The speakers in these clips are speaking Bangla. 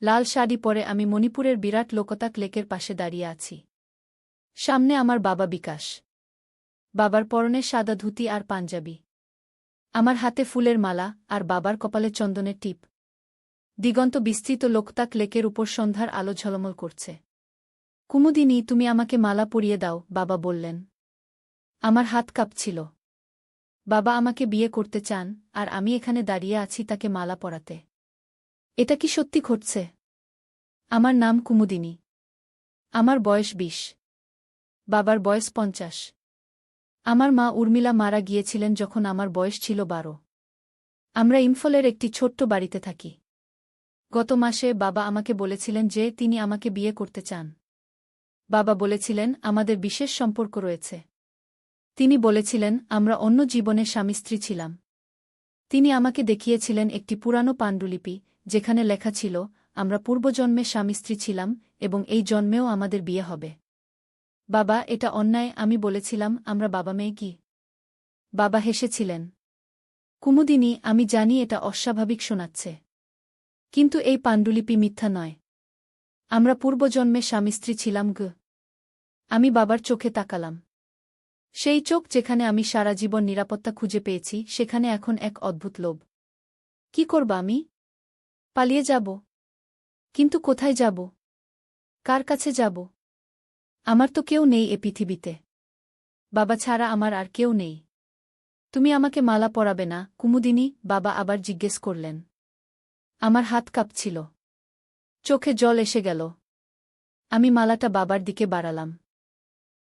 লাল শাড়ি পরে আমি মণিপুরের বিরাট লোকতাক লেকের পাশে দাঁড়িয়ে আছি। সামনে আমার বাবা বিকাশ। বাবার পরনে সাদা ধুতি আর পাঞ্জাবি। আমার হাতে ফুলের মালা আর বাবার কপালে চন্দনের টিপ। দিগন্ত বিস্তৃত লোকতাক লেকের উপর সন্ধ্যার আলো ঝলমল করছে। কুমুদিনী, তুমি আমাকে মালা পরিয়ে দাও, বাবা বললেন। আমার হাত কাঁপছিল। বাবা আমাকে বিয়ে করতে চান, আর আমি এখানে দাঁড়িয়ে আছি তাকে মালা পরাতে। এটা কি সত্যি ঘটছে? আমার নাম কুমুদিনী। আমার বয়স ২০। বাবার বয়স ৫০। আমার মা উর্মিলা মারা গিয়েছিলেন যখন আমার বয়স ছিল ১২। আমরা ইম্ফলের একটি ছোট্ট বাড়িতে থাকি। গত মাসে বাবা আমাকে বলেছিলেন যে তিনি আমাকে বিয়ে করতে চান। বাবা বলেছিলেন আমাদের বিশেষ সম্পর্ক রয়েছে। তিনি বলেছিলেন আমরা অন্য জীবনে স্বামী-স্ত্রী ছিলাম। তিনি আমাকে দেখিয়েছিলেন একটি পুরানো পাণ্ডুলিপি, যেখানে লেখা ছিল আমরা পূর্বজন্মে স্বামী-স্ত্রী ছিলাম এবং এই জন্মেও আমাদের বিয়ে হবে। বাবা, এটা অন্যায়, আমি বলেছিলাম। আমরা বাবা মেয়ে কি? বাবা হেসেছিলেন। কুমুদিনী, আমি জানি এটা অস্বাভাবিক শোনাচ্ছে। কিন্তু এই পাণ্ডুলিপি মিথ্যা নয়। আমরা পূর্বজন্মে স্বামী-স্ত্রী ছিলাম গো। আমি বাবার চোখে তাকালাম। সেই চোখ যেখানে আমি সারা জীবন নিরাপত্তা খুঁজে পেয়েছি, সেখানে এখন এক অদ্ভুত লোভ। কি করব আমি? পালিয়ে যাব। কিন্তু কোথায় যাব? কার কাছে যাব? আমার তো কেউ নেই এ পৃথিবীতে। বাবা ছাড়া আমার আর কেউ নেই। তুমি আমাকে মালা পরাবে না, কুমুদিনী? বাবা আবার জিজ্ঞেস করলেন। আমার হাত কাঁপছিল। চোখে জল এসে গেল। আমি মালাটা বাবার দিকে বাড়ালাম।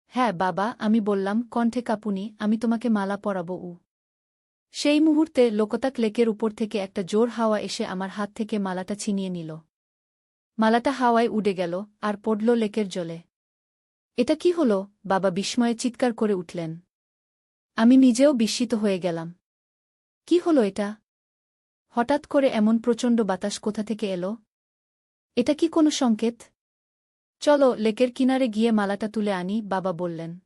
হ্যাঁ বাবা, আমি বললাম, কণ্ঠে কাঁপুনি, আমি তোমাকে মালা পরাব। সেই মুহূর্তে লোকতাক লেকের উপর থেকে একটা জোর হাওয়া এসে আমার হাত থেকে মালাটা ছিনিয়ে নিল। মালাটা হাওয়ায় উড়ে গেল আর পড়ল লেকের জলে। এটা কি হল? বাবা বিস্ময়ে চিৎকার করে উঠলেন। আমি নিজেও বিস্মিত হয়ে গেলাম। কি হল এটা? হঠাৎ করে এমন প্রচণ্ড বাতাস কোথা থেকে এলো? এটা কি কোনো সংকেত? চলো লেকের কিনারে গিয়ে মালাটা তুলে আনি, বাবা বললেন।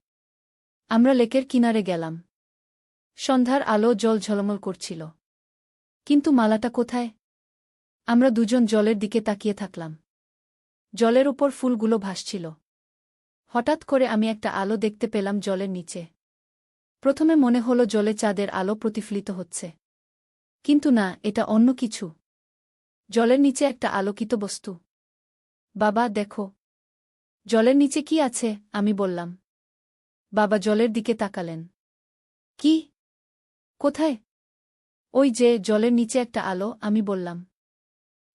আমরা লেকের কিনারে গেলাম। সন্ধ্যার আলো জল ঝলমল করছিল। কিন্তু মালাটা কোথায়? আমরা দুজন জলের দিকে তাকিয়ে থাকলাম। জলের উপর ফুলগুলো ভাসছিল। হঠাৎ করে আমি একটা আলো দেখতে পেলাম জলের নিচে। প্রথমে মনে হলো জলে চাঁদের আলো প্রতিফলিত হচ্ছে। কিন্তু না, এটা অন্য কিছু। জলের নিচে একটা আলোকিত বস্তু। বাবা দেখো। জলের নিচে কি আছে? আমি বললাম। বাবা জলের দিকে তাকালেন। কি? কোথায়? ওই যে জলের নিচে একটা আলো, আমি বললাম।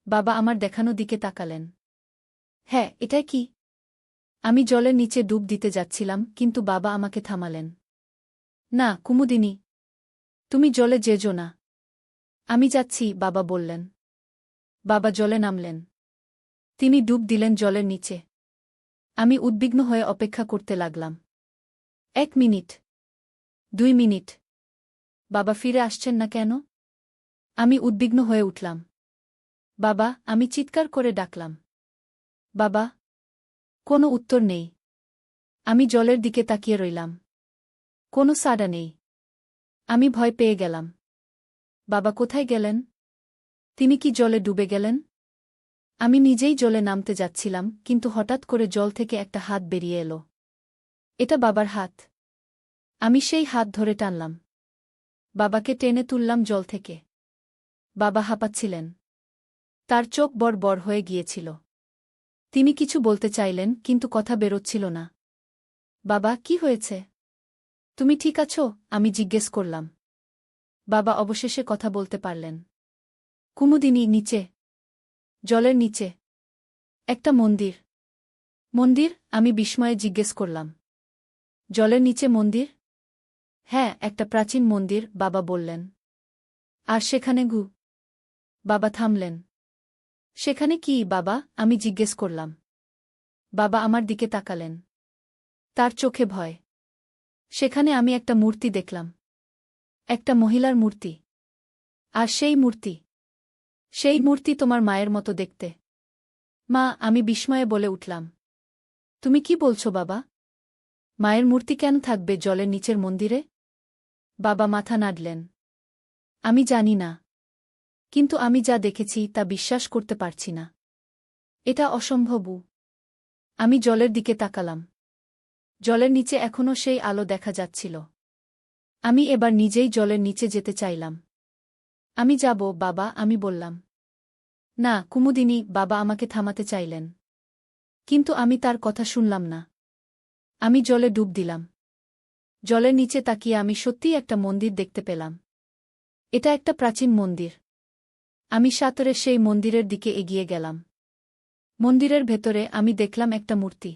বাবা আমার দেখানো দিকে তাকালেন। হ্যাঁ, এটাই কি? আমি জলের নিচে ডুব দিতে যাচ্ছিলাম, কিন্তু বাবা আমাকে থামালেন। না কুমুদিনী, তুমি জলে যেজো না। আমি যাচ্ছি, বাবা বললেন। বাবা জলে নামলেন। তিনি ডুব দিলেন জলের নিচে। আমি উদ্বিগ্ন হয়ে অপেক্ষা করতে লাগলাম। ১ মিনিট, ২ মিনিট। বাবা ফিরে আসছেন না কেন? আমি উদ্বিগ্ন হয়ে উঠলাম। বাবা, আমি চিৎকার করে ডাকলাম। বাবা! কোনো উত্তর নেই। আমি জলের দিকে তাকিয়ে রইলাম। কোনো সাড়া নেই। আমি ভয় পেয়ে গেলাম। বাবা কোথায় গেলেন? তিনি কি জলে ডুবে গেলেন? আমি নিজেই জলে নামতে যাচ্ছিলাম, কিন্তু হঠাৎ করে জল থেকে একটা হাত বেরিয়ে এলো। এটা বাবার হাত। আমি সেই হাত ধরে টানলাম। বাবাকে টেনে তুললাম জল থেকে। বাবা হাঁপাচ্ছিলেন। তার চোখ বড় বড় হয়ে গিয়েছিল। তিনি কিছু বলতে চাইলেন, কিন্তু কথা বেরোচ্ছিল না। বাবা, কি হয়েছে? তুমি ঠিক আছো? আমি জিজ্ঞেস করলাম। বাবা অবশেষে কথা বলতে পারলেন। কুমুদিনী, নিচে। জলের নিচে। একটা মন্দির। মন্দির? আমি বিস্ময়ে জিজ্ঞেস করলাম। জলের নিচে মন্দির? হ্যাঁ, একটা প্রাচীন মন্দির, বাবা বললেন। আর সেখানে গু? বাবা থামলেন। সেখানে কি বাবা? আমি জিজ্ঞেস করলাম। বাবা আমার দিকে তাকালেন। তার চোখে ভয়। সেখানে আমি একটা মূর্তি দেখলাম। একটা মহিলার মূর্তি। আর সেই মূর্তি তোমার মায়ের মতো দেখতে। মা! আমি বিস্ময়ে বলে উঠলাম। তুমি কি বলছো বাবা? মায়ের মূর্তি কেন থাকবে জলের নিচের মন্দিরে? বাবা মাথা নাড়লেন। আমি জানি না। কিন্তু আমি যা দেখেছি তা বিশ্বাস করতে পারছি না। এটা অসম্ভব। আমি জলের দিকে তাকালাম। জলের নিচে এখনও সেই আলো দেখা যাচ্ছিল। আমি এবার নিজেই জলের নিচে যেতে চাইলাম। আমি যাব বাবা, আমি বললাম। না কুমুদিনী, বাবা আমাকে থামাতে চাইলেন। কিন্তু আমি তার কথা শুনলাম না। আমি জলে ডুব দিলাম। জলের নিচে তাকিয়ে আমি সত্যিই একটা মন্দির দেখতে পেলাম। এটা একটা প্রাচীন মন্দির। আমি সাঁতরে সেই মন্দিরের দিকে এগিয়ে গেলাম। মন্দিরের ভেতরে আমি দেখলাম একটা মূর্তি।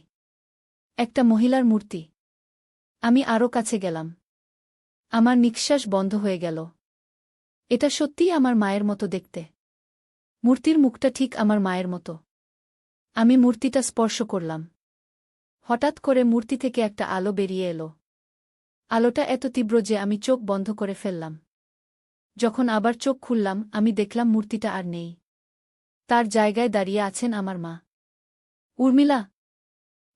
একটা মহিলার মূর্তি। আমি আরও কাছে গেলাম। আমার নিঃশ্বাস বন্ধ হয়ে গেল। এটা সত্যিই আমার মায়ের মতো দেখতে। মূর্তির মুখটা ঠিক আমার মায়ের মতো। আমি মূর্তিটা স্পর্শ করলাম। হঠাৎ করে মূর্তি থেকে একটা আলো বেরিয়ে এলো। আলোটা এত তীব্র যে আমি চোখ বন্ধ করে ফেললাম। যখন আবার চোখ খুললাম আমি দেখলাম মূর্তিটা আর নেই। তার জায়গায় দাঁড়িয়ে আছেন আমার মা। উর্মিলা!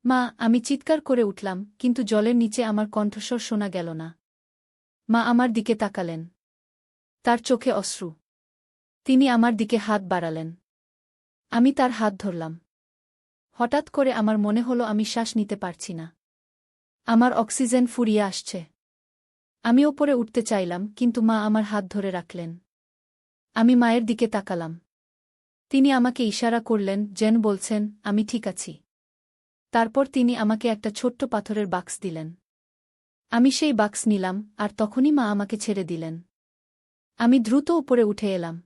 মা! আমি চিৎকার করে উঠলাম, কিন্তু জলের নিচে আমার কণ্ঠস্বর শোনা গেল না। মা আমার দিকে তাকালেন। তার চোখে অশ্রু। তিনি আমার দিকে হাত বাড়ালেন। আমি তার হাত ধরলাম। হঠাৎ করে আমার মনে হলো আমি শ্বাস নিতে পারছি না। আমার অক্সিজেন ফুরিয়ে আসছে। আমি ওপরে উঠতে চাইলাম, কিন্তু মা আমার হাত ধরে রাখলেন। আমি মায়ের দিকে তাকালাম। তিনি আমাকে ইশারা করলেন, যেন বলছেন, আমি ঠিক আছি। তারপর তিনি আমাকে একটা ছোট্ট পাথরের বাক্স দিলেন। আমি সেই বাক্স নিলাম, আর তখনই মা আমাকে ছেড়ে দিলেন। আমি দ্রুত উপরে উঠে এলাম।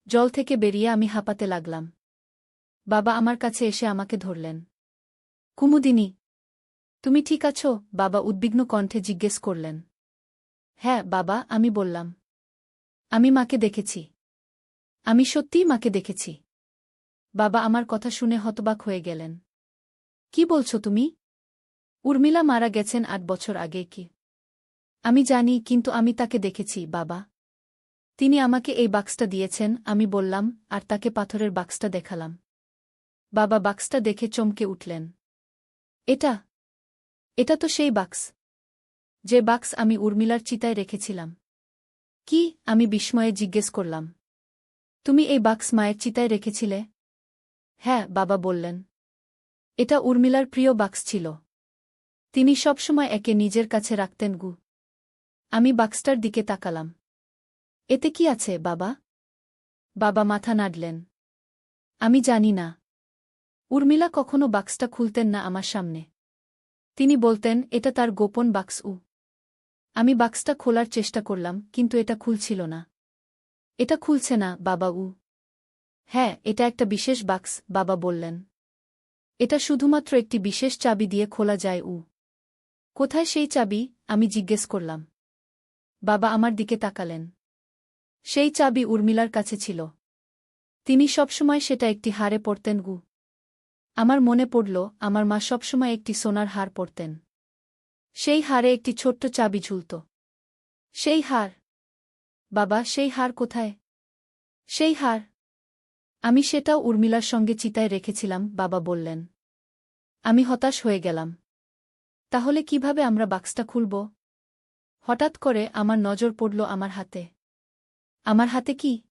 জল থেকে বেরিয়ে আমি হাঁপাতে লাগলাম। বাবা আমার কাছে এসে আমাকে ধরলেন। কুমুদিনী! তুমি ঠিক আছো? বাবা উদ্বিগ্ন কণ্ঠে জিজ্ঞেস করলেন। হ্যাঁ বাবা, আমি বললাম। আমি মাকে দেখেছি। আমি সত্যিই মাকে দেখেছি। বাবা আমার কথা শুনে হতবাক হয়ে গেলেন। কি বলছো তুমি? উর্মিলা মারা গেছেন ৮ বছর আগে কি? আমি জানি, কিন্তু আমি তাকে দেখেছি বাবা। তিনি আমাকে এই বাক্সটা দিয়েছেন, আমি বললাম, আর তাকে পাথরের বাক্সটা দেখালাম। বাবা বাক্সটা দেখে চমকে উঠলেন। এটা এটা তো সেই বাক্স, যে বাক্স আমি উর্মিলার চিতায় রেখেছিলাম। কি? আমি বিস্ময়ে জিজ্ঞেস করলাম। তুমি এই বাক্স মায়ের চিতায় রেখেছিলে? হ্যাঁ বাবা বললেন। এটা উর্মিলার প্রিয় বাক্স ছিল। তিনি সবসময় একে নিজের কাছে রাখতেন গু। আমি বাক্সটার দিকে তাকালাম। এতে কি আছে বাবা? বাবা মাথা নাড়লেন। আমি জানি না। উর্মিলা কখনো বাক্সটা খুলতেন না আমার সামনে। তিনি বলতেন এটা তার গোপন বাক্স। আমি বাক্সটা খোলার চেষ্টা করলাম, কিন্তু এটা খুলছিল না। এটা খুলছে না বাবা। হ্যাঁ, এটা একটা বিশেষ বাক্স, বাবা বললেন। এটা শুধুমাত্র একটি বিশেষ চাবি দিয়ে খোলা যায়। কোথায় সেই চাবি? আমি জিজ্ঞেস করলাম। বাবা আমার দিকে তাকালেন। সেই চাবি উর্মিলার কাছে ছিল। তিনি সবসময় সেটা একটি হারে পরতেন। আমার মনে পড়ল, আমার মা সবসময় একটি সোনার হার পরতেন। সেই হারে একটি ছোট্ট চাবি ঝুলত। সেই হার? বাবা, সেই হার কোথায়? সেই হার? আমি সেটাও উর্মিলার সঙ্গে চিতায় রেখেছিলাম, বাবা বললেন। আমি হতাশ হয়ে গেলাম। তাহলে কিভাবে আমরা বাক্সটা খুলব? হঠাৎ করে আমার নজর পড়ল আমার হাতে। আমার হাতে কি?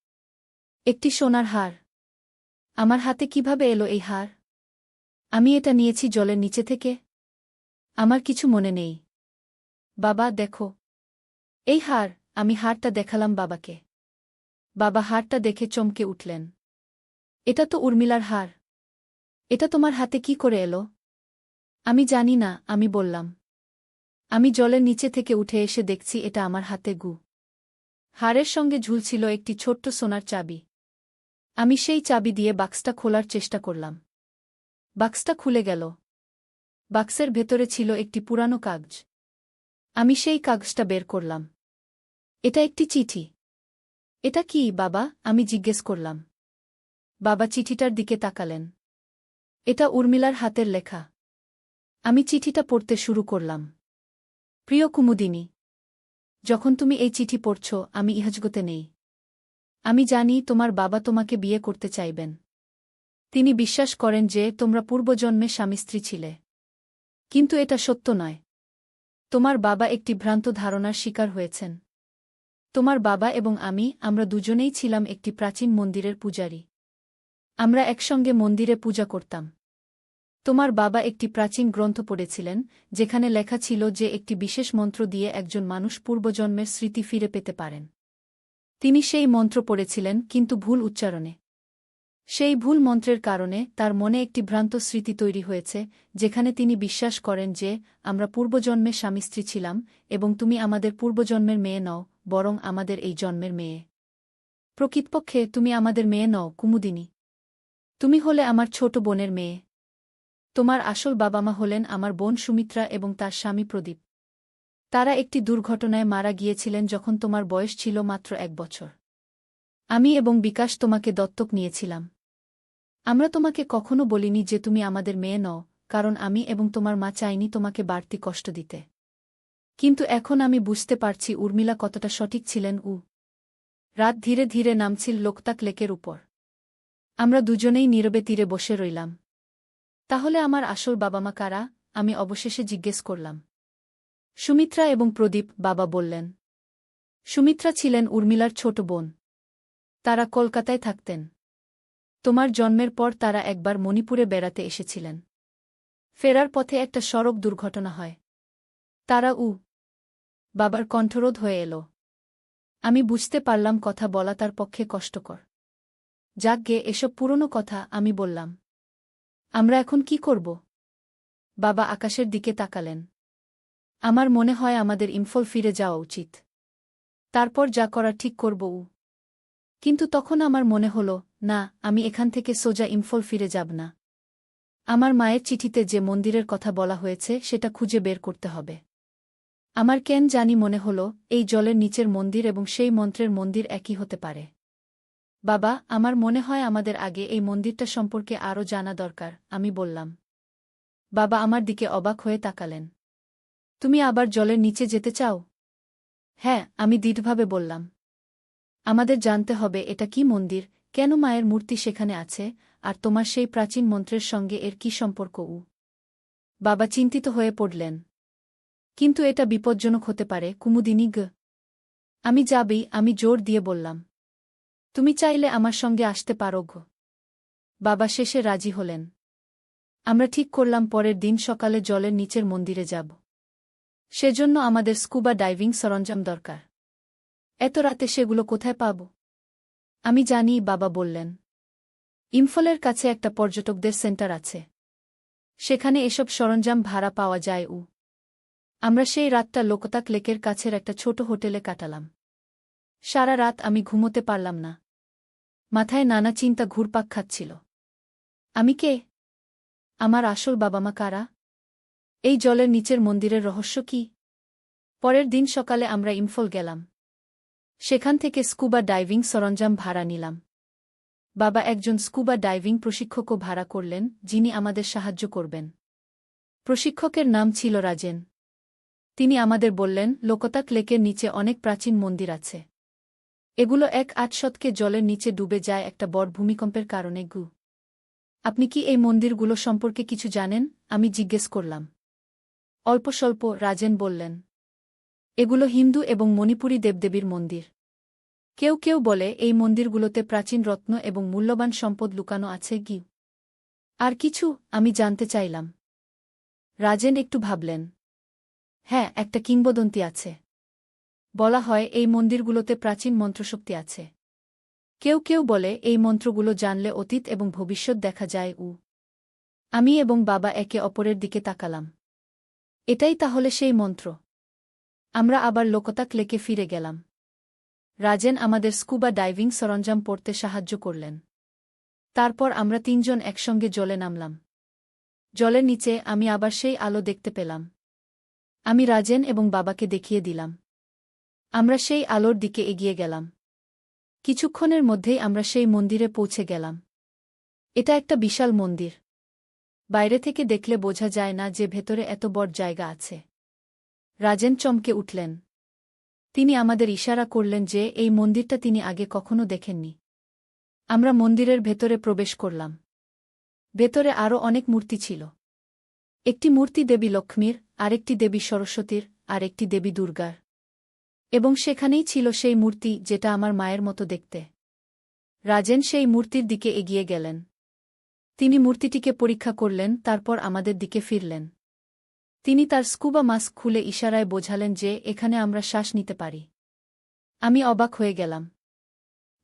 একটি সোনার হার। আমার হাতে কিভাবে এলো এই হার? আমি এটা নিয়েছি জলের নিচে থেকে? আমার কিছু মনে নেই। বাবা দেখো, এই হার। আমি হারটা দেখালাম বাবাকে। বাবা হারটা দেখে চমকে উঠলেন। এটা তো উর্মিলার হার। এটা তোমার হাতে কি করে এলো? আমি জানি না, আমি বললাম। আমি জলের নিচে থেকে উঠে এসে দেখছি এটা আমার হাতে হারের সঙ্গে ঝুলছিল একটি ছোট্ট সোনার চাবি। আমি সেই চাবি দিয়ে বাক্সটা খোলার চেষ্টা করলাম। বাক্সটা খুলে গেল। বাক্সের ভেতরে ছিল একটি পুরানো কাগজ। আমি সেই কাগজটা বের করলাম। এটা একটি চিঠি। এটা কি বাবা? আমি জিজ্ঞেস করলাম। বাবা চিঠিটার দিকে তাকালেন। এটা উর্মিলার হাতের লেখা। আমি চিঠিটা পড়তে শুরু করলাম। প্রিয় কুমুদিনী, যখন তুমি এই চিঠি পড়ছ, আমি ইহজগতে নেই। আমি জানি তোমার বাবা তোমাকে বিয়ে করতে চাইবেন। তিনি বিশ্বাস করেন যে তোমরা পূর্বজন্মে স্বামী-স্ত্রী ছিলে। কিন্তু এটা সত্য নয়। তোমার বাবা একটি ভ্রান্ত ধারণার শিকার হয়েছেন। তোমার বাবা এবং আমরা দুজনেই ছিলাম একটি প্রাচীন মন্দিরের পূজারী। আমরা একসঙ্গে মন্দিরে পূজা করতাম। তোমার বাবা একটি প্রাচীন গ্রন্থ পড়েছিলেন, যেখানে লেখা ছিল যে একটি বিশেষ মন্ত্র দিয়ে একজন মানুষ পূর্বজন্মের স্মৃতি ফিরে পেতে পারেন। তিনি সেই মন্ত্র পড়েছিলেন, কিন্তু ভুল উচ্চারণে। সেই ভুল মন্ত্রের কারণে তার মনে একটি ভ্রান্ত স্মৃতি তৈরি হয়েছে, যেখানে তিনি বিশ্বাস করেন যে আমরা পূর্বজন্মে স্বামী স্ত্রী ছিলাম, এবং তুমি আমাদের পূর্বজন্মের মেয়ে নও, বরং আমাদের এই জন্মের মেয়ে। প্রকৃতপক্ষে তুমি আমাদের মেয়ে নও, কুমুদিনী। তুমি হলে আমার ছোট বোনের মেয়ে। তোমার আসল বাবা মা হলেন আমার বোন সুমিত্রা এবং তার স্বামী প্রদীপ। তারা একটি দুর্ঘটনায় মারা গিয়েছিলেন যখন তোমার বয়স ছিল মাত্র 1 বছর। আমি এবং বিকাশ তোমাকে দত্তক নিয়েছিলাম। আমরা তোমাকে কখনো বলিনি যে তুমি আমাদের মেয়ে নও, কারণ আমি এবং তোমার মা চাইনি তোমাকে বাড়তি কষ্ট দিতে। কিন্তু এখন আমি বুঝতে পারছি উর্মিলা কতটা সঠিক ছিলেন। রাত ধীরে ধীরে নামছিল লোকতাক লেকের উপর। আমরা দুজনেই নীরবে তীরে বসে রইলাম। তাহলে আমার আসল বাবা মা কারা? আমি অবশেষে জিজ্ঞেস করলাম। সুমিত্রা এবং প্রদীপ, বাবা বললেন। সুমিত্রা ছিলেন উর্মিলার ছোট বোন। তারা কলকাতায় থাকতেন। তোমার জন্মের পর তারা একবার মণিপুরে বেড়াতে এসেছিলেন। ফেরার পথে একটা সড়ক দুর্ঘটনা হয়। তারা বাবার কণ্ঠরোধ হয়ে এল। আমি বুঝতে পারলাম কথা বলা তার পক্ষে কষ্টকর। যাকগে, এসব পুরনো কথা, আমি বললাম। আমরা এখন কি করব? বাবা আকাশের দিকে তাকালেন। আমার মনে হয় আমাদের ইম্ফল ফিরে যাওয়া উচিত। তারপর যা করা ঠিক করব। কিন্তু তখন আমার মনে হল, না, আমি এখান থেকে সোজা ইম্ফল ফিরে যাব না। আমার মায়ের চিঠিতে যে মন্দিরের কথা বলা হয়েছে সেটা খুঁজে বের করতে হবে। আমার কেন জানি মনে হল এই জলের নিচের মন্দির এবং সেই মন্ত্রের মন্দির একই হতে পারে। বাবা, আমার মনে হয় আমাদের আগে এই মন্দিরটা সম্পর্কে আরও জানা দরকার, আমি বললাম। বাবা আমার দিকে অবাক হয়ে তাকালেন। তুমি আবার জলের নিচে যেতে চাও? হ্যাঁ, আমি দৃঢ়ভাবে বললাম। আমাদের জানতে হবে এটা কি মন্দির, কেন মায়ের মূর্তি সেখানে আছে, আর তোমার সেই প্রাচীন মন্ত্রের সঙ্গে এর কি সম্পর্ক। বাবা চিন্তিত হয়ে পড়লেন। কিন্তু এটা বিপজ্জনক হতে পারে, কুমুদিনী। আমি যাবই, আমি জোর দিয়ে বললাম। তুমি চাইলে আমার সঙ্গে আসতে পারো। বাবা শেষে রাজি হলেন। আমরা ঠিক করলাম পরের দিন সকালে জলের নিচের মন্দিরে যাব। সেজন্য আমাদের স্কুবা ডাইভিং সরঞ্জাম দরকার। এত রাতে সেগুলো কোথায় পাব? আমি জানি, বাবা বললেন। ইম্ফলের কাছে একটা পর্যটকদের সেন্টার আছে। সেখানে এসব সরঞ্জাম ভাড়া পাওয়া যায়। আমরা সেই রাতটা লোকতাক লেকের কাছের একটা ছোট হোটেলে কাটালাম। সারা রাত আমি ঘুমোতে পারলাম না। মাথায় নানা চিন্তা ঘুরপাক খাচ্ছিল। আমি কে? আমার আসল বাবা মা কারা? এই জলের নিচের মন্দিরের রহস্য কি? পরের দিন সকালে আমরা ইম্ফল গেলাম। সেখান থেকে স্কুবা ডাইভিং সরঞ্জাম ভাড়া নিলাম। বাবা একজন স্কুবা ডাইভিং প্রশিক্ষকও ভাড়া করলেন, যিনি আমাদের সাহায্য করবেন। প্রশিক্ষকের নাম ছিল রাজেন। তিনি আমাদের বললেন, লোকতাক লেকের নিচে অনেক প্রাচীন মন্দির আছে। এগুলো 1-8 শতকে জলের নিচে ডুবে যায় একটা বড় ভূমিকম্পের কারণে। আপনি কি এই মন্দিরগুলো সম্পর্কে কিছু জানেন? আমি জিজ্ঞেস করলাম। অল্প স্বল্প, রাজেন বললেন। এগুলো হিন্দু এবং মণিপুরী দেবদেবীর মন্দির। কেউ কেউ বলে এই মন্দিরগুলোতে প্রাচীন রত্ন এবং মূল্যবান সম্পদ লুকানো আছে। আর কিছু? আমি জানতে চাইলাম। রাজেন একটু ভাবলেন। হ্যাঁ, একটা কিংবদন্তি আছে। বলা হয় এই মন্দিরগুলোতে প্রাচীন মন্ত্রশক্তি আছে। কেউ কেউ বলে এই মন্ত্রগুলো জানলে অতীত এবং ভবিষ্যৎ দেখা যায়। আমি এবং বাবা একে অপরের দিকে তাকালাম। এটাই তাহলে সেই মন্ত্র। আমরা আবার লোকতাক লেকে ফিরে গেলাম। রাজেন আমাদের স্কুবা ডাইভিং সরঞ্জাম পড়তে সাহায্য করলেন। তারপর আমরা 3 জন একসঙ্গে জলে নামলাম। জলের নিচে আমি আবার সেই আলো দেখতে পেলাম। আমি রাজেন এবং বাবাকে দেখিয়ে দিলাম। আমরা সেই আলোর দিকে এগিয়ে গেলাম। কিছুক্ষণের মধ্যেই আমরা সেই মন্দিরে পৌঁছে গেলাম। এটা একটা বিশাল মন্দির। বাইরে থেকে দেখলে বোঝা যায় না যে ভেতরে এত বড় জায়গা আছে। রাজেন চমকে উঠলেন। তিনি আমাদের ইশারা করলেন যে এই মন্দিরটা তিনি আগে কখনো দেখেননি। আমরা মন্দিরের ভেতরে প্রবেশ করলাম। ভেতরে আরও অনেক মূর্তি ছিল। একটি মূর্তি দেবী লক্ষ্মীর, আরেকটি দেবী সরস্বতীর, আর একটি দেবী দুর্গার। এবং সেখানেই ছিল সেই মূর্তি যেটা আমার মায়ের মতো দেখতে। রাজেন সেই মূর্তির দিকে এগিয়ে গেলেন। তিনি মূর্তিটিকে পরীক্ষা করলেন, তারপর আমাদের দিকে ফিরলেন। তিনি তার স্কুবা মাস্ক খুলে ইশারায় বোঝালেন যে এখানে আমরা শ্বাস নিতে পারি। আমি অবাক হয়ে গেলাম।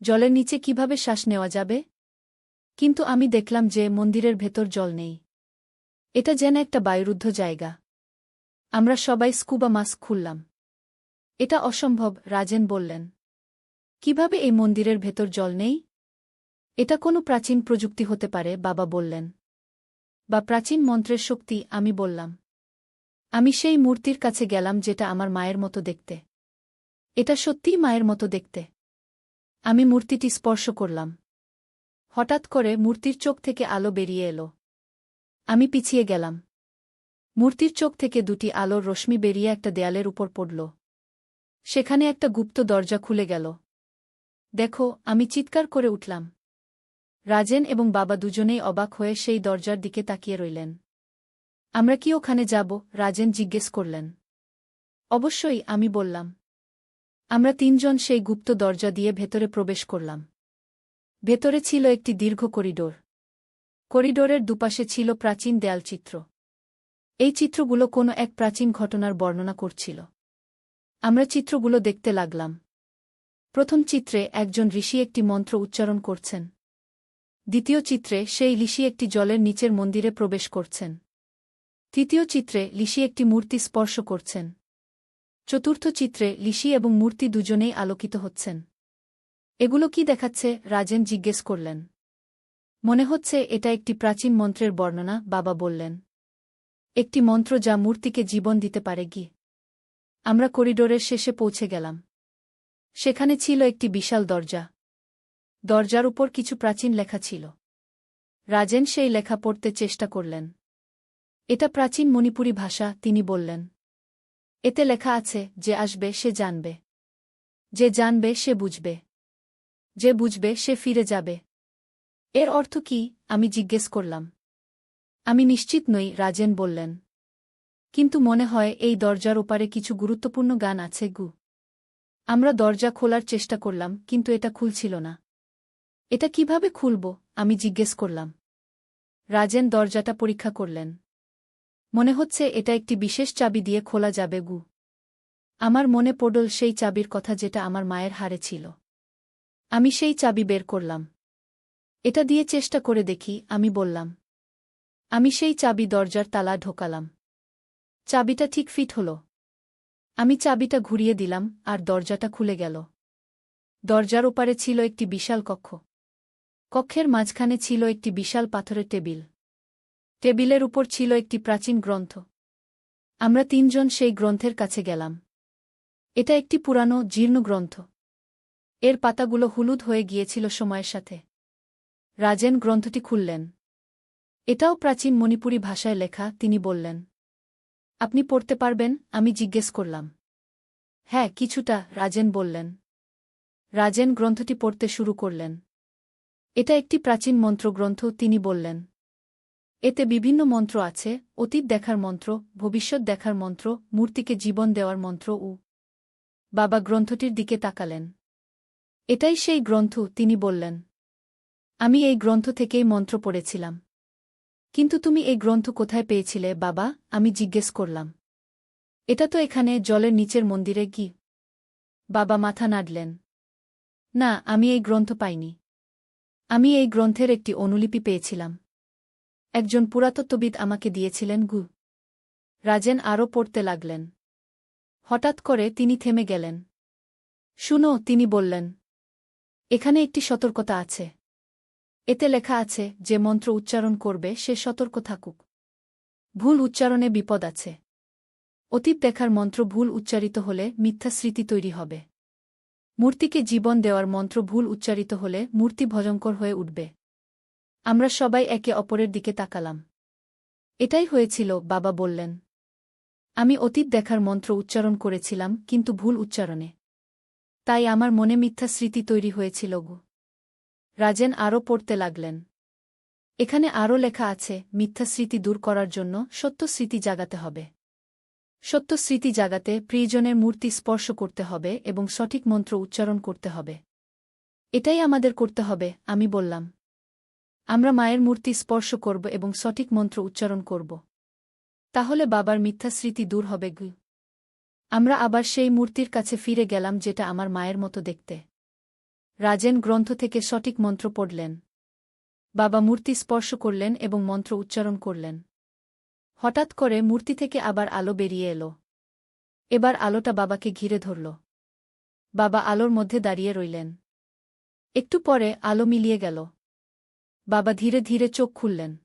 জলের নিচে কিভাবে শ্বাস নেওয়া যাবে? কিন্তু আমি দেখলাম যে মন্দিরের ভেতর জল নেই। এটা যেন একটা বায়ুরুদ্ধ জায়গা। আমরা সবাই স্কুবা মাস্ক খুললাম। এটা অসম্ভব, রাজেন বললেন। কিভাবে এই মন্দিরের ভেতর জল নেই? এটা কোনো প্রাচীন প্রযুক্তি হতে পারে, বাবা বললেন। বা প্রাচীন মন্ত্রের শক্তি, আমি বললাম। আমি সেই মূর্তির কাছে গেলাম যেটা আমার মায়ের মতো দেখতে। এটা সত্যিই মায়ের মতো দেখতে। আমি মূর্তিটি স্পর্শ করলাম। হঠাৎ করে মূর্তির চোখ থেকে আলো বেরিয়ে এলো। আমি পিছিয়ে গেলাম। মূর্তির চোখ থেকে দুটি আলোর রশ্মি বেরিয়ে একটা দেয়ালের উপর পড়ল। সেখানে একটা গুপ্ত দরজা খুলে গেল। দেখো, আমি চিৎকার করে উঠলাম। রাজেন এবং বাবা দুজনেই অবাক হয়ে সেই দরজার দিকে তাকিয়ে রইলেন। আমরা কি ওখানে যাব? রাজেন জিজ্ঞেস করলেন। অবশ্যই, আমি বললাম। আমরা তিনজন সেই গুপ্ত দরজা দিয়ে ভেতরে প্রবেশ করলাম। ভেতরে ছিল একটি দীর্ঘ করিডোর। করিডোরের দুপাশে ছিল প্রাচীন দেয়ালচিত্র। এই চিত্রগুলো কোনো এক প্রাচীন ঘটনার বর্ণনা করছিল। আমরা চিত্রগুলো দেখতে লাগলাম। প্রথম চিত্রে একজন ঋষি একটি মন্ত্র উচ্চারণ করছেন। দ্বিতীয় চিত্রে সেই ঋষি একটি জলের নিচের মন্দিরে প্রবেশ করছেন। তৃতীয় চিত্রে ঋষি একটি মূর্তি স্পর্শ করছেন। চতুর্থ চিত্রে ঋষি এবং মূর্তি দুজনেই আলোকিত হচ্ছেন। এগুলো কি দেখাচ্ছে? রাজেন জিজ্ঞেস করলেন। মনে হচ্ছে এটা একটি প্রাচীন মন্ত্রের বর্ণনা, বাবা বললেন। একটি মন্ত্র যা মূর্তিকে জীবন দিতে পারে কি? আমরা করিডোরের শেষে পৌঁছে গেলাম। সেখানে ছিল একটি বিশাল দরজা। দরজার উপর কিছু প্রাচীন লেখা ছিল। রাজেন সেই লেখা পড়তে চেষ্টা করলেন। এটা প্রাচীন মণিপুরী ভাষা, তিনি বললেন। এতে লেখা আছে, যে আসবে সে জানবে, যে জানবে সে বুঝবে, যে বুঝবে সে ফিরে যাবে। এর অর্থ কি? আমি জিজ্ঞেস করলাম। আমি নিশ্চিত নই, রাজেন বললেন। কিন্তু মনে হয় এই দরজার ওপারে কিছু গুরুত্বপূর্ণ গান আছে গু। আমরা দরজা খোলার চেষ্টা করলাম, কিন্তু এটা খুলছিল না। এটা কিভাবে খুলব? আমি জিজ্ঞেস করলাম। রাজেন দরজাটা পরীক্ষা করলেন। মনে হচ্ছে এটা একটি বিশেষ চাবি দিয়ে খোলা যাবে গু। আমার মনে পড়ল সেই চাবির কথা যেটা আমার মায়ের হারে ছিল। আমি সেই চাবি বের করলাম। এটা দিয়ে চেষ্টা করে দেখি, আমি বললাম। আমি সেই চাবি দরজার তালা ঢোকালাম। চাবিটা ঠিক ফিট হল। আমি চাবিটা ঘুরিয়ে দিলাম, আর দরজাটা খুলে গেল। দরজার ওপারে ছিল একটি বিশাল কক্ষ। কক্ষের মাঝখানে ছিল একটি বিশাল পাথরের টেবিল। টেবিলের উপর ছিল একটি প্রাচীন গ্রন্থ। আমরা তিনজন সেই গ্রন্থের কাছে গেলাম। এটা একটি পুরানো, জীর্ণ গ্রন্থ। এর পাতাগুলো হলুদ হয়ে গিয়েছিল সময়ের সাথে। রাজেন গ্রন্থটি খুললেন। এটাও প্রাচীন মণিপুরী ভাষায় লেখা, তিনি বললেন। আপনি পড়তে পারবেন? আমি জিজ্ঞেস করলাম। হ্যাঁ, কিছুটা, রাজেন বললেন। রাজেন গ্রন্থটি পড়তে শুরু করলেন। এটা একটি প্রাচীন মন্ত্রগ্রন্থ, তিনি বললেন। এতে বিভিন্ন মন্ত্র আছে, অতীত দেখার মন্ত্র, ভবিষ্যৎ দেখার মন্ত্র, মূর্তিকে জীবন দেওয়ার মন্ত্র ও। বাবা গ্রন্থটির দিকে তাকালেন। এটাই সেই গ্রন্থ, তিনি বললেন। আমি এই গ্রন্থ থেকেই মন্ত্র পড়েছিলাম। কিন্তু তুমি এই গ্রন্থ কোথায় পেয়েছিলে, বাবা? আমি জিজ্ঞেস করলাম। এটা তো এখানে, জলের নিচের মন্দিরে কি? বাবা মাথা নাড়লেন। না, আমি এই গ্রন্থ পাইনি। আমি এই গ্রন্থের একটি অনুলিপি পেয়েছিলাম। একজন পুরাতত্ত্ববিদ আমাকে দিয়েছিলেন গু। রাজেন আরও পড়তে লাগলেন। হঠাৎ করে তিনি থেমে গেলেন। শুনো, তিনি বললেন। এখানে একটি সতর্কতা আছে। এতে লেখা আছে, যে মন্ত্র উচ্চারণ করবে সে সতর্ক থাকুক। ভুল উচ্চারণে বিপদ আছে। অতীত দেখার মন্ত্র ভুল উচ্চারিত হলে মিথ্যা স্মৃতি তৈরি হবে। মূর্তিকে জীবন দেওয়ার মন্ত্র ভুল উচ্চারিত হলে মূর্তি ভয়ঙ্কর হয়ে উঠবে। আমরা সবাই একে অপরের দিকে তাকালাম। এটাই হয়েছিল, বাবা বললেন। আমি অতীত দেখার মন্ত্র উচ্চারণ করেছিলাম, কিন্তু ভুল উচ্চারণে। তাই আমার মনে মিথ্যা স্মৃতি তৈরি হয়েছিল গু। রাজেন আরও পড়তে লাগলেন। এখানে আরও লেখা আছে, মিথ্যা স্মৃতি দূর করার জন্য সত্য স্মৃতি জাগাতে হবে। সত্য স্মৃতি জাগাতে প্রিয়জনের মূর্তি স্পর্শ করতে হবে এবং সঠিক মন্ত্র উচ্চারণ করতে হবে। এটাই আমাদের করতে হবে, আমি বললাম। আমরা মায়ের মূর্তি স্পর্শ করব এবং সঠিক মন্ত্র উচ্চারণ করব। তাহলে বাবার মিথ্যা স্মৃতি দূর হবে গু। আমরা আবার সেই মূর্তির কাছে ফিরে গেলাম যেটা আমার মায়ের মতো দেখতে। রাজেন গ্রন্থ থেকে সঠিক মন্ত্র পড়লেন। বাবা মূর্তি স্পর্শ করলেন এবং মন্ত্র উচ্চারণ করলেন। হঠাৎ করে মূর্তি থেকে আবার আলো বেরিয়ে এলো। এবার আলোটা বাবাকে ঘিরে ধরল। বাবা আলোর মধ্যে দাঁড়িয়ে রইলেন। একটু পরে আলো মিলিয়ে গেল। বাবা ধীরে ধীরে চোখ খুললেন।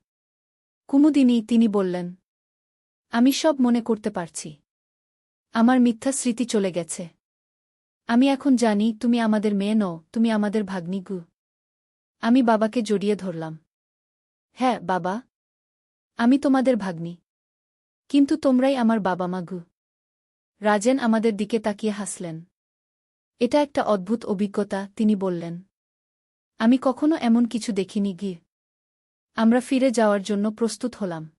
কুমুদিনী, তিনি বললেন, আমি সব মনে করতে পারছি। আমার মিথ্যা স্মৃতি চলে গেছে। আমি এখন জানি তুমি আমাদের মেয়ে নও, তুমি আমাদের ভাগ্নি গু। আমি বাবাকে জড়িয়ে ধরলাম। হ্যাঁ বাবা, আমি তোমাদের ভাগ্নি। কিন্তু তোমরাই আমার বাবা মা গু। রাজেন আমাদের দিকে তাকিয়ে হাসলেন। এটা একটা অদ্ভুত অভিজ্ঞতা, তিনি বললেন। আমি কখনো এমন কিছু দেখিনি গি। আমরা ফিরে যাওয়ার জন্য প্রস্তুত হলাম।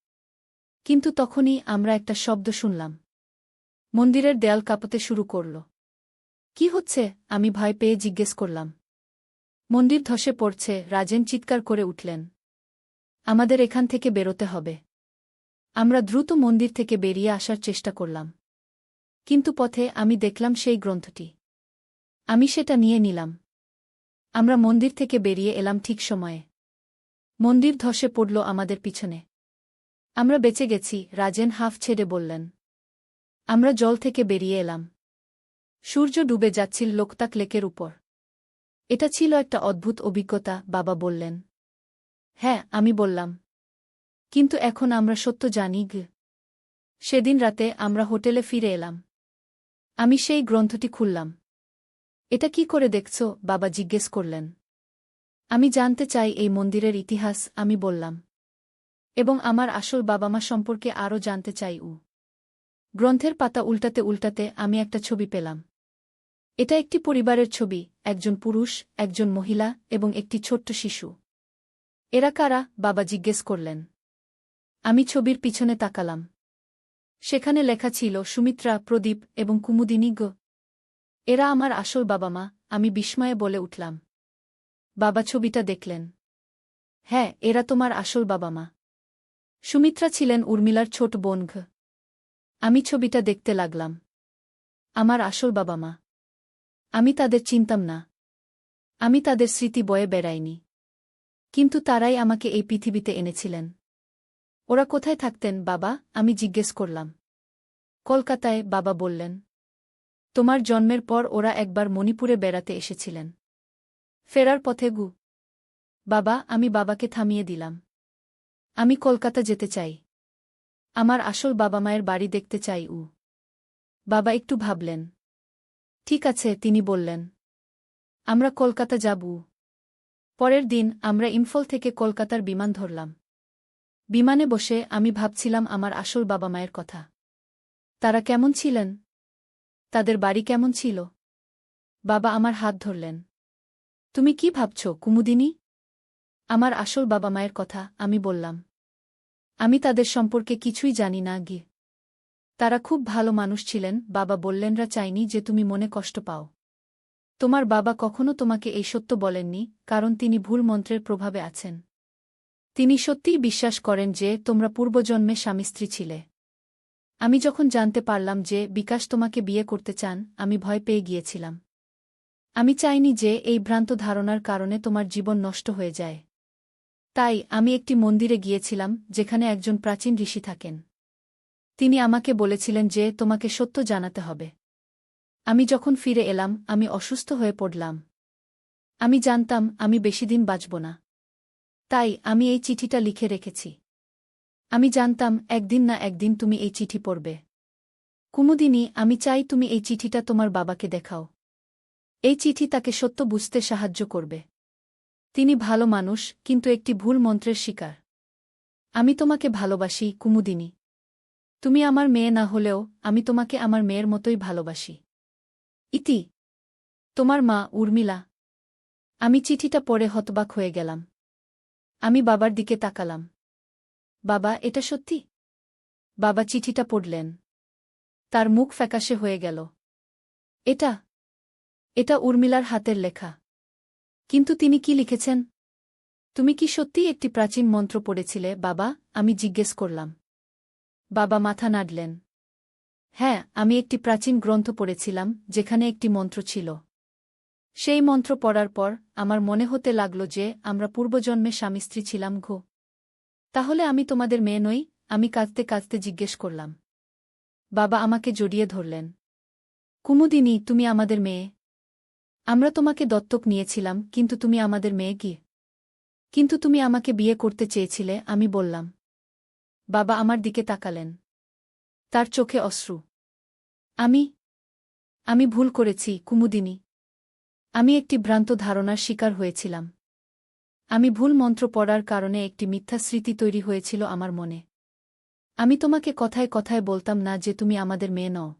কিন্তু তখনই আমরা একটা শব্দ শুনলাম। মন্দিরের দেয়াল কাঁপতে শুরু করল। কি হচ্ছে, আমি ভয় পেয়ে জিজ্ঞেস করলাম। মন্দির ধসে পড়ছে, রাজেন চিৎকার করে উঠলেন। আমাদের এখান থেকে বেরোতে হবে। আমরা দ্রুত মন্দির থেকে বেরিয়ে আসার চেষ্টা করলাম। কিন্তু পথে আমি দেখলাম সেই গ্রন্থটি। আমি সেটা নিয়ে নিলাম। আমরা মন্দির থেকে বেরিয়ে এলাম ঠিক সময়ে। মন্দির ধসে পড়ল আমাদের পিছনে। আমরা বেঁচে গেছি, রাজেন হাঁফ ছেড়ে বললেন। আমরা জল থেকে বেরিয়ে এলাম। সূর্য ডুবে যাচ্ছিল লোকতাক লেকের উপর। এটা ছিল একটা অদ্ভুত অভিজ্ঞতা, বাবা বললেন। হ্যাঁ, আমি বললাম। কিন্তু এখন আমরা সত্য জানি গ। সেদিন রাতে আমরা হোটেলে ফিরে এলাম। আমি সেই গ্রন্থটি খুললাম। এটা কি করে দেখছ, বাবা জিজ্ঞেস করলেন। আমি জানতে চাই এই মন্দিরের ইতিহাস, আমি বললাম। এবং আমার আসল বাবা মা সম্পর্কে আরও জানতে চাই। গ্রন্থের পাতা উল্টাতে উল্টাতে আমি একটা ছবি পেলাম। এটা একটি পরিবারের ছবি, একজন পুরুষ, একজন মহিলা এবং একটি ছোট্ট শিশু। এরা কারা, বাবা জিজ্ঞেস করলেন। আমি ছবির পিছনে তাকালাম। সেখানে লেখা ছিল সুমিত্রা, প্রদীপ এবং কুমুদিনী গ। এরা আমার আসল বাবা মা, আমি বিস্ময়ে বলে উঠলাম। বাবা ছবিটা দেখলেন। হ্যাঁ, এরা তোমার আসল বাবা মা। সুমিত্রা ছিলেন উর্মিলার ছোট বোন ঘ। আমি ছবিটা দেখতে লাগলাম। আমার আসল বাবা মা। আমি তাদের চিনতাম না। আমি তাদের স্মৃতি বয়ে বেড়াইনি। কিন্তু তারাই আমাকে এই পৃথিবীতে এনেছিলেন। ওরা কোথায় থাকতেন বাবা, আমি জিজ্ঞেস করলাম। কলকাতায়, বাবা বললেন। তোমার জন্মের পর ওরা একবার মণিপুরে বেড়াতে এসেছিলেন। ফেরার পথে গু। বাবা, আমি বাবাকে থামিয়ে দিলাম। আমি কলকাতা যেতে চাই। আমার আসল বাবা মায়ের বাড়ি দেখতে চাই। বাবা একটু ভাবলেন। ঠিক আছে, তিনি বললেন। আমরা কলকাতা যাব। পরের দিন আমরা ইম্ফল থেকে কলকাতার বিমান ধরলাম। বিমানে বসে আমি ভাবছিলাম আমার আসল বাবা মায়ের কথা। তারা কেমন ছিলেন? তাদের বাড়ি কেমন ছিল? বাবা আমার হাত ধরলেন। তুমি কি ভাবছ, কুমুদিনী? আমার আসল বাবা মায়ের কথা, আমি বললাম। আমি তাদের সম্পর্কে কিছুই জানি না গি। তারা খুব ভালো মানুষ ছিলেন, বাবা বললেনরা চাইনি যে তুমি মনে কষ্ট পাও। তোমার বাবা কখনো তোমাকে এই সত্য বলেননি, কারণ তিনি ভুল মন্ত্রের প্রভাবে আছেন। তিনি সত্যিই বিশ্বাস করেন যে তোমরা পূর্বজন্মে স্বামী স্ত্রী ছিলে। আমি যখন জানতে পারলাম যে বিকাশ তোমাকে বিয়ে করতে চান, আমি ভয় পেয়ে গিয়েছিলাম। আমি চাইনি যে এই ভ্রান্ত ধারণার কারণে তোমার জীবন নষ্ট হয়ে যায়। তাই আমি একটি মন্দিরে গিয়েছিলাম যেখানে একজন প্রাচীন ঋষি থাকেন। তিনি আমাকে বলেছিলেন যে তোমাকে সত্য জানাতে হবে। আমি যখন ফিরে এলাম, আমি অসুস্থ হয়ে পড়লাম। আমি জানতাম আমি বেশিদিন বাঁচব না। তাই আমি এই চিঠিটা লিখে রেখেছি। আমি জানতাম একদিন না একদিন তুমি এই চিঠি পড়বে। কুমুদিনী, আমি চাই তুমি এই চিঠিটা তোমার বাবাকে দেখাও। এই চিঠি তাকে সত্য বুঝতে সাহায্য করবে। তিনি ভালো মানুষ, কিন্তু একটি ভুল মন্ত্রের শিকার। আমি তোমাকে ভালোবাসি, কুমুদিনী। তুমি আমার মেয়ে না হলেও আমি তোমাকে আমার মেয়ের মতোই ভালোবাসি। ইতি। তোমার মা, উর্মিলা। আমি চিঠিটা পড়ে হতবাক হয়ে গেলাম। আমি বাবার দিকে তাকালাম। বাবা, এটা সত্যি? বাবা চিঠিটা পড়লেন। তার মুখ ফ্যাকাশে হয়ে গেল। এটা এটা উর্মিলার হাতের লেখা। কিন্তু তিনি কি লিখেছেন? তুমি কি সত্যিই একটি প্রাচীন মন্ত্র পড়েছিলে, বাবা? আমি জিজ্ঞেস করলাম। বাবা মাথা নাড়লেন। হ্যাঁ, আমি একটি প্রাচীন গ্রন্থ পড়েছিলাম, যেখানে একটি মন্ত্র ছিল। সেই মন্ত্র পড়ার পর আমার মনে হতে লাগল যে আমরা পূর্বজন্মে স্বামী-স্ত্রী ছিলাম। তাহলে আমি তোমাদের মেয়ে নই? আমি কাঁদতে কাঁদতে জিজ্ঞেস করলাম। বাবা আমাকে জড়িয়ে ধরলেন। কুমুদিনী, তুমি আমাদের মেয়ে। আমরা তোমাকে দত্তক নিয়েছিলাম, কিন্তু তুমি আমাদের মেয়ে কি? কিন্তু তুমি আমাকে বিয়ে করতে চেয়েছিলে, আমি বললাম। বাবা আমার দিকে তাকালেন। তার চোখে অশ্রু। আমি আমি ভুল করেছি, কুমুদিনী। আমি একটি ভ্রান্ত ধারণার শিকার হয়েছিলাম। আমি ভুল মন্ত্র পড়ার কারণে একটি মিথ্যা স্মৃতি তৈরি হয়েছিল আমার মনে। আমি তোমাকে কথায় কথায় বলতাম না যে তুমি আমাদের মেয়ে নও।